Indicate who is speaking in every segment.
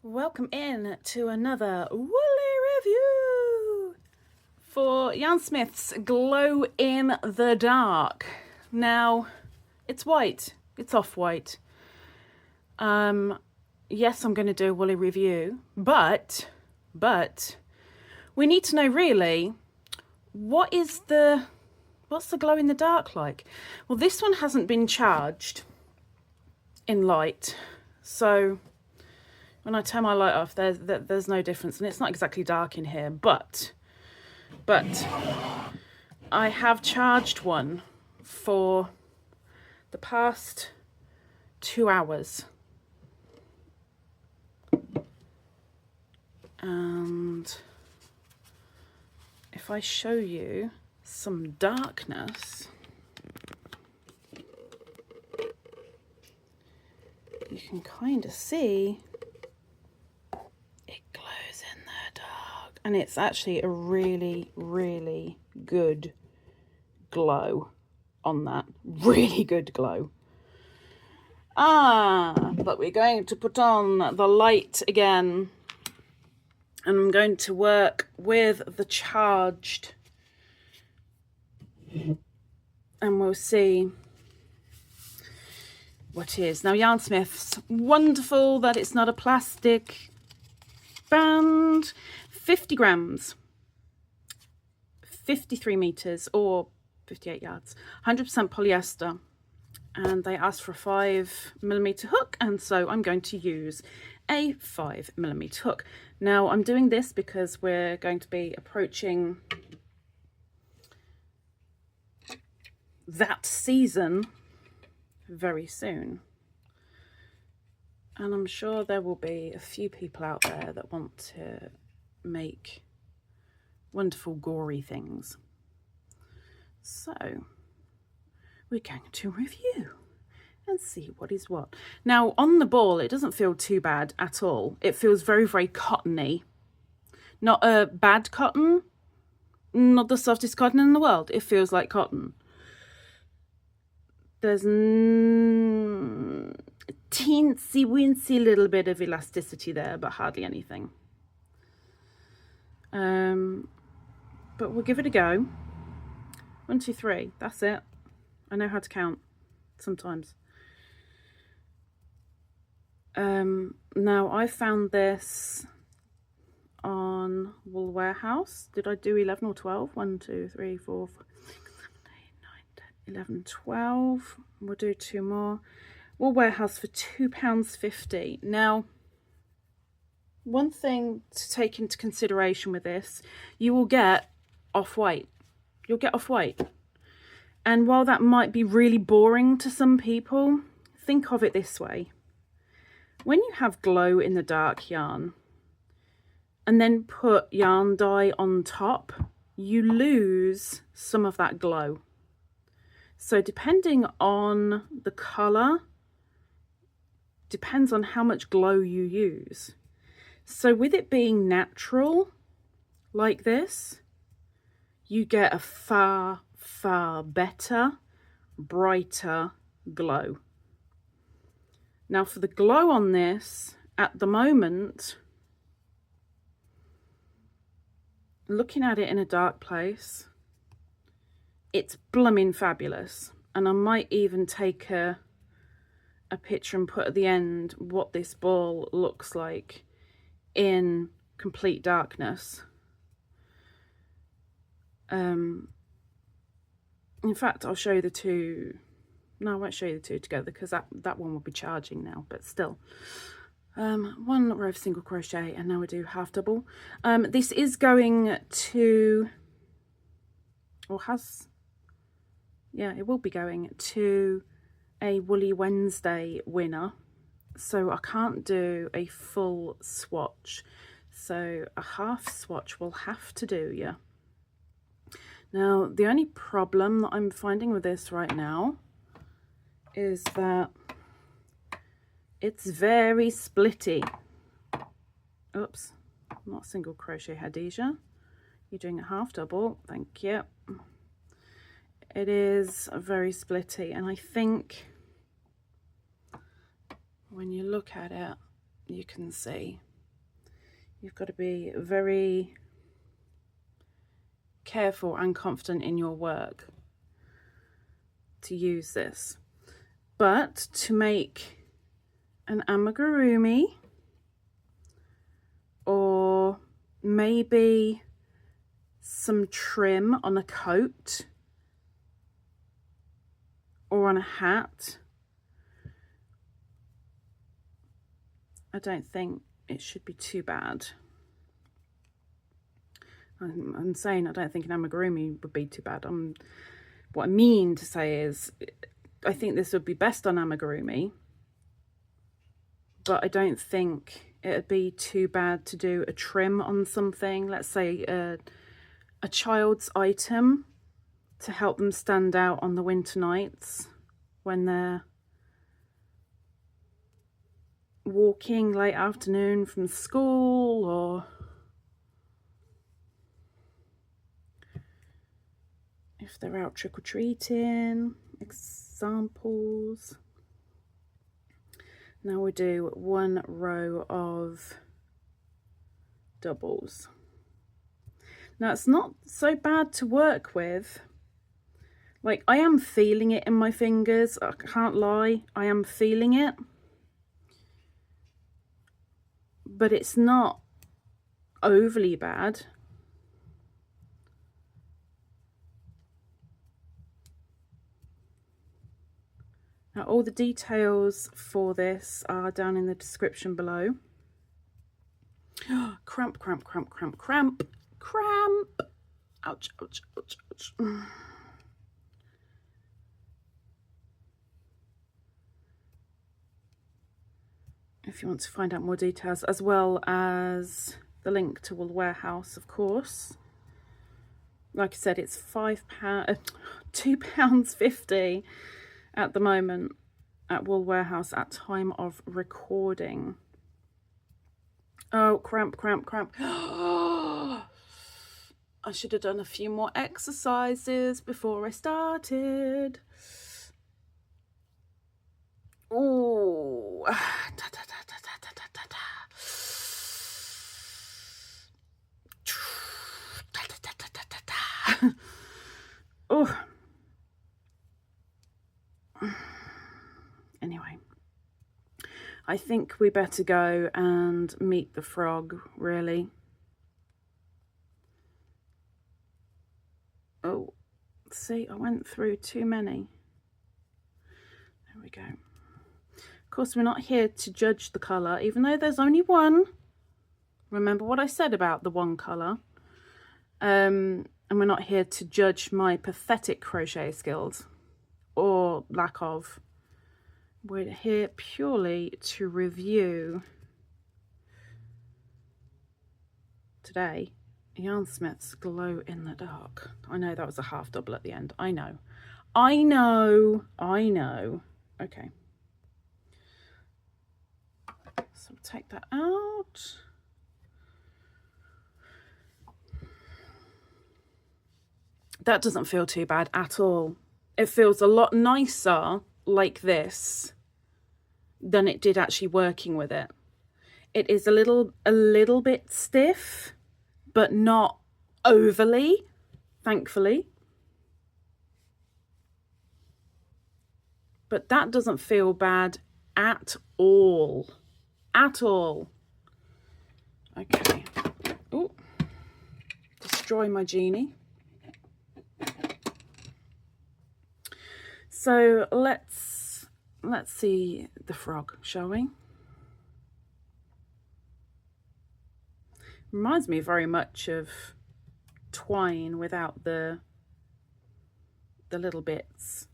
Speaker 1: Welcome in to another woolly review for Yarnsmiths Glow in the Dark. Now, it's white, it's off-white. Yes, I'm going to do a woolly review, but we need to know really, what's the glow in the dark like? Well, this one hasn't been charged in light, so when I turn my light off, there's no difference, and it's not exactly dark in here, but I have charged one for the past 2 hours. And if I show you some darkness, you can kind of see it glows in the dark, and it's actually a really good glow on that. Really good glow. But we're going to put on the light again, and I'm going to work with the charged, and we'll see what is. Now, Yarnsmiths, wonderful that it's not a plastic band. 50 grams, 53 meters or 58 yards, 100% polyester, and they asked for a 5mm hook, and so I'm going to use a 5mm hook. Now, I'm doing this because we're going to be approaching that season very soon, and I'm sure there will be a few people out there that want to make wonderful gory things. So we're going to review and see what is what. Now, on the ball, it doesn't feel too bad at all. It feels very cottony. Not a bad cotton, not the softest cotton in the world. It feels like cotton. There's a teensy weensy little bit of elasticity there, but hardly anything. But we'll give it a go. 1, 2, 3, that's it. I know how to count sometimes. Now, I found this on Wool Warehouse. Did I do 11 or 12? 1, 2, 3, 4, 5, 6, 7, 8, 9, 10, 11, 12. We'll do 2 more. Wool Warehouse for £2.50. Now, one thing to take into consideration with this, you will get off-white. You'll get off-white. And while that might be really boring to some people, think of it this way. When you have glow in the dark yarn and then put yarn dye on top, you lose some of that glow. So depending on the colour, depends on how much glow you use. So with it being natural like this, you get a far better, brighter glow. Now, for the glow on this, at the moment, looking at it in a dark place, it's blooming fabulous. And I might even take a picture and put at the end what this ball looks like in complete darkness. In fact, I'll show you the two. No, I won't show you the two together because that one will be charging now, but still. 1 row of single crochet, and now we do half double. This is going to, or has, yeah, it will be going to a Woolly Wednesday winner. So I can't do a full swatch. So a half swatch will have to do, yeah. Now, the only problem that I'm finding with this right now is that it's very splitty. Oops, not single crochet, Hadija. You're doing a half double, thank you. It is very splitty, and I think when you look at it, you can see You've got to be very careful and confident in your work to use this. But to make an amigurumi, or maybe some trim on a coat or on a hat, I don't think it should be too bad. I'm saying I don't think an amigurumi would be too bad. What I mean to say is I think this would be best on amigurumi, but I don't think it'd be too bad to do a trim on something. Let's say a child's item to help them stand out on the winter nights when they're walking late afternoon from school, or if they're out trick-or-treating. Examples. Now we do one row of doubles. Now it's not so bad to work with. Like, I am feeling it in my fingers, I can't lie, I am feeling it. But it's not overly bad. Now all the details for this are down in the description below. Cramp, cramp, cramp, cramp, cramp, cramp. Ouch, ouch, ouch, ouch. If you want to find out more details, as well as the link to Wool Warehouse, of course. Like I said, it's £2.50 at the moment at Wool Warehouse at time of recording. Oh, cramp, cramp, cramp. I should have done a few more exercises before I started. Oh, oh. Anyway, I think we better go and meet the frog, really. Oh, see, I went through too many. There we go. Of course, we're not here to judge the colour, even though there's only one. Remember what I said about the one colour. And we're not here to judge my pathetic crochet skills, or lack of. We're here purely to review today Yarnsmiths Glow in the Dark. I know that was a half double at the end. I know. Okay. So take that out. That doesn't feel too bad at all. It feels a lot nicer like this than it did actually working with it. It is a little bit stiff, but not overly, thankfully. But that doesn't feel bad at all. At all. Okay. Oh, destroy my genie. So let's see the frog, shall we? Reminds me very much of twine without the little bits.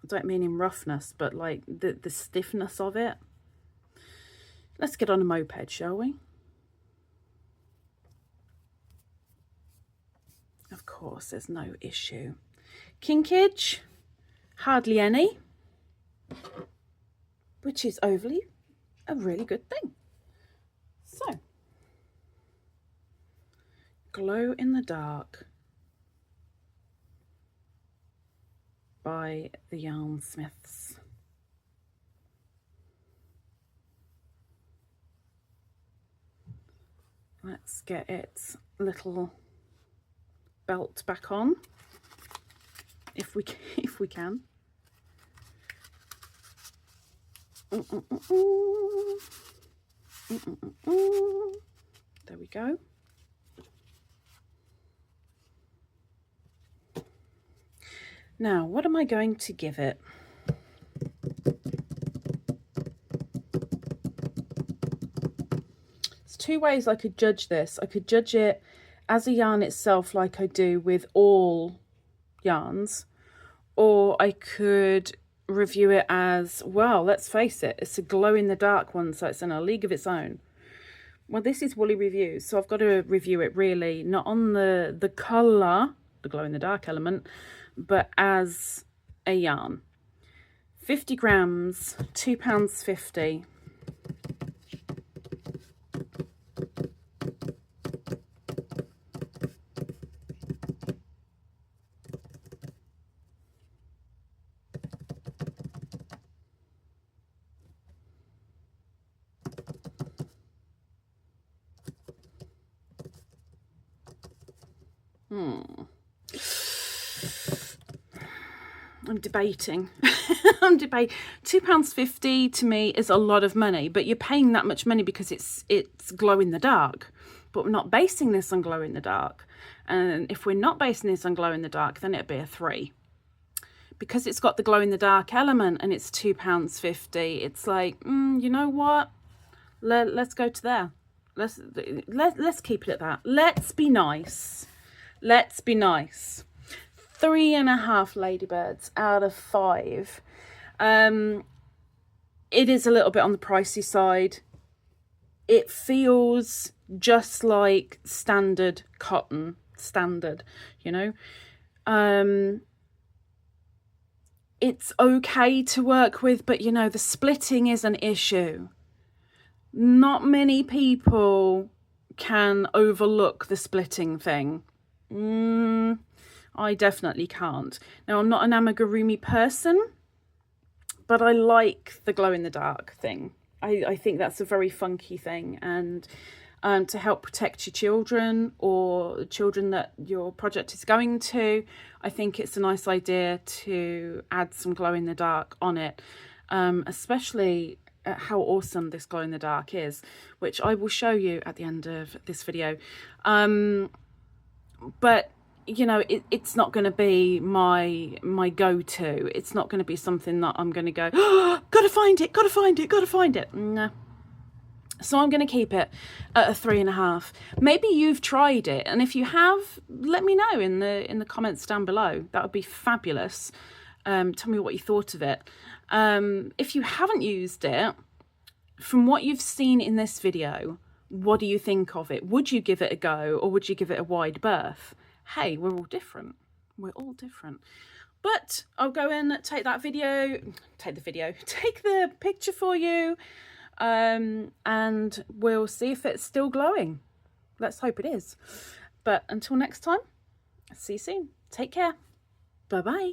Speaker 1: I don't mean in roughness, but like the stiffness of it. Let's get on a moped, shall we? Of course, there's no issue. Kinkage, hardly any, which is overly a really good thing. So, Glow in the Dark by the Yarnsmiths. Let's get its little belt back on, if we can. There we go. Now, what am I going to give it? There's two ways I could judge this. I could judge it as a yarn itself, like I do with all yarns, or I could review it as, well, let's face it, it's a glow-in-the-dark one, so it's in a league of its own. Well, this is Woolly Reviews, so I've got to review it really not on the colour, the glow-in-the-dark element, but as a yarn. 50 grams, £2.50. I'm debating. I'm debating. £2.50 to me is a lot of money, but you're paying that much money because it's glow in the dark. But we're not basing this on glow in the dark. And if we're not basing this on glow in the dark, then it'd be a 3. Because it's got the glow in the dark element and it's £2.50, it's like, you know what? Let's go to there. Let's keep it at that. Let's be nice. Let's be nice. 3.5 ladybirds out of 5. It is a little bit on the pricey side. It feels just like standard cotton, you know. It's okay to work with, but you know, the splitting is an issue. Not many people can overlook the splitting thing. I definitely can't. Now, I'm not an amigurumi person, but I like the glow-in-the-dark thing. I think that's a very funky thing, and to help protect your children or children that your project is going to, I think it's a nice idea to add some glow-in-the-dark on it, especially how awesome this glow-in-the-dark is, which I will show you at the end of this video. But you know, it's not going to be my go-to. It's not going to be something that I'm going to go, oh, gotta find it. No. So I'm going to keep it at a 3.5. Maybe you've tried it, and if you have, let me know in the comments down below. That would be fabulous. Tell me what you thought of it. If you haven't used it, from what you've seen in this video, what do you think of it? Would you give it a go, or would you give it a wide berth? Hey, we're all different. We're all different. But I'll go and take the picture for you, and we'll see if it's still glowing. Let's hope it is. But until next time, see you soon. Take care. Bye-bye.